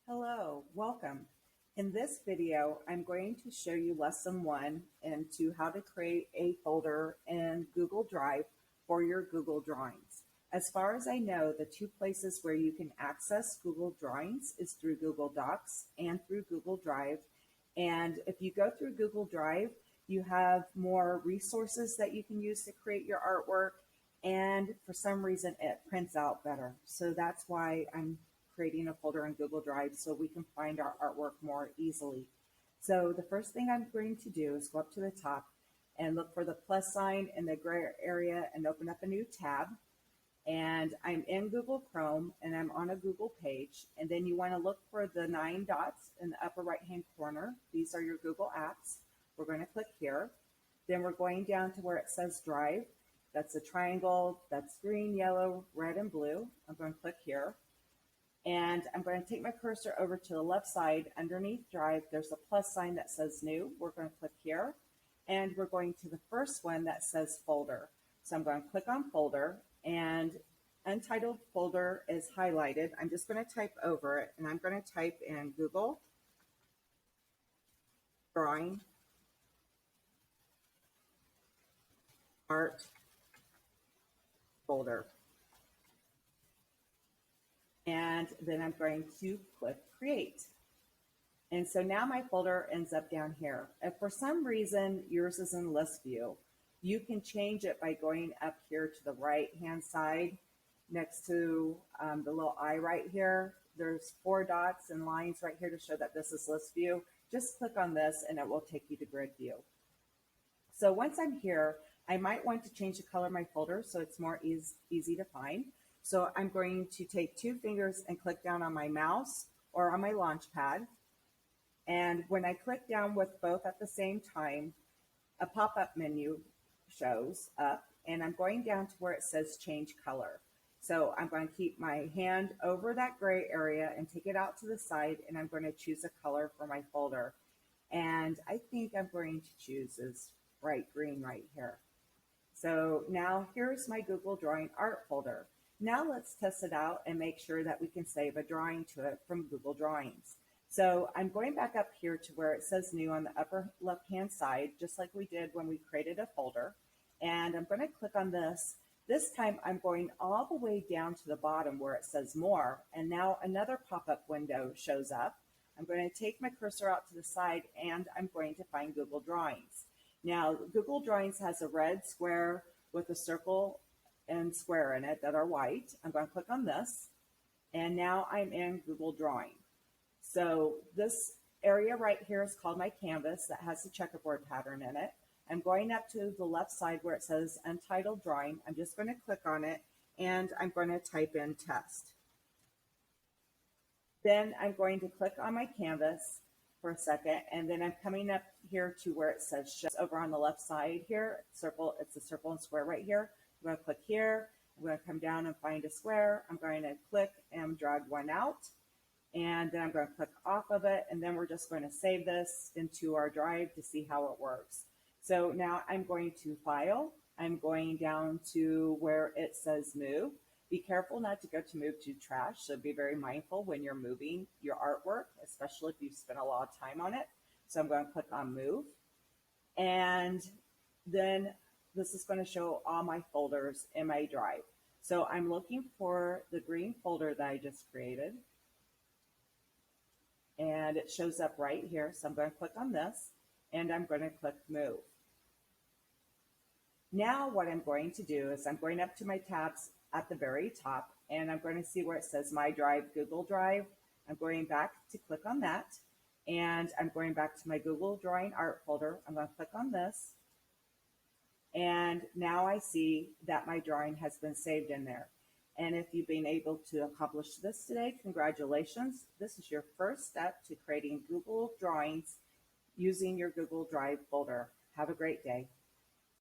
Hello, welcome. In this video, I'm going to show you lesson one into how to create a folder in Google Drive for your Google Drawings. As far as I know, the two places where you can access Google Drawings is through Google Docs and through Google Drive. And if you go through Google Drive, you have more resources that you can use to create your artwork. And for some reason, it prints out better. So that's why I'm creating a folder in Google Drive so we can find our artwork more easily. So the first thing I'm going to do is go up to the top and look for the plus sign in the gray area and open up a new tab. And I'm in Google Chrome and I'm on a Google page. And then you want to look for the 9 dots in the upper right hand corner. These are your Google apps. We're going to click here. Then we're going down to where it says Drive. That's a triangle that's green, yellow, red, and blue. I'm going to click here. And I'm going to take my cursor over to the left side underneath Drive. There's a plus sign that says New. We're going to click here. And we're going to the first one that says Folder. So I'm going to click on Folder, and Untitled Folder is highlighted. I'm just going to type over it, and I'm going to type in Google Drawing Art Folder. And then I'm going to click Create. And so now my folder ends up down here. If for some reason yours is in list view, you can change it by going up here to the right-hand side next to the little eye right here. There's 4 dots and lines right here to show that this is list view. Just click on this and it will take you to grid view. So once I'm here, I might want to change the color of my folder so it's more easy to find. So I'm going to take 2 fingers and click down on my mouse or on my launch pad. And when I click down with both at the same time, a pop-up menu shows up, and I'm going down to where it says change color. So I'm going to keep my hand over that gray area and take it out to the side, and I'm going to choose a color for my folder. And I think I'm going to choose this bright green right here. So now here's my Google Drawing Art folder. Now let's test it out and make sure that we can save a drawing to it from Google Drawings. So I'm going back up here to where it says New on the upper left-hand side, just like we did when we created a folder. And I'm going to click on this. This time I'm going all the way down to the bottom where it says More. And now another pop-up window shows up. I'm going to take my cursor out to the side and I'm going to find Google Drawings. Now, Google Drawings has a red square with a circle and square in it that are white. I'm going to click on this. And now I'm in Google Drawing. So this area right here is called my canvas that has a checkerboard pattern in it. I'm going up to the left side where it says Untitled Drawing. I'm just going to click on it and I'm going to type in test. Then I'm going to click on my canvas for a second, and then I'm coming up here to where it says just over on the left side here, circle. It's a circle and square right here. I'm going to click here. I'm going to come down and find a square. I'm going to click and drag one out. And then I'm going to click off of it. And then we're just going to save this into our drive to see how it works. So now I'm going to File. I'm going down to where it says Move. Be careful not to go to Move to Trash. So be very mindful when you're moving your artwork, especially if you've spent a lot of time on it. So I'm going to click on Move. And then this is going to show all my folders in my drive. So I'm looking for the green folder that I just created. And it shows up right here. So I'm going to click on this and I'm going to click Move. Now what I'm going to do is I'm going up to my tabs at the very top and I'm going to see where it says My Drive, Google Drive. I'm going back to click on that and I'm going back to my Google Drawing Art folder. I'm going to click on this. And now I see that my drawing has been saved in there. And if you've been able to accomplish this today, congratulations. This is your first step to creating Google Drawings using your Google Drive folder. Have a great day.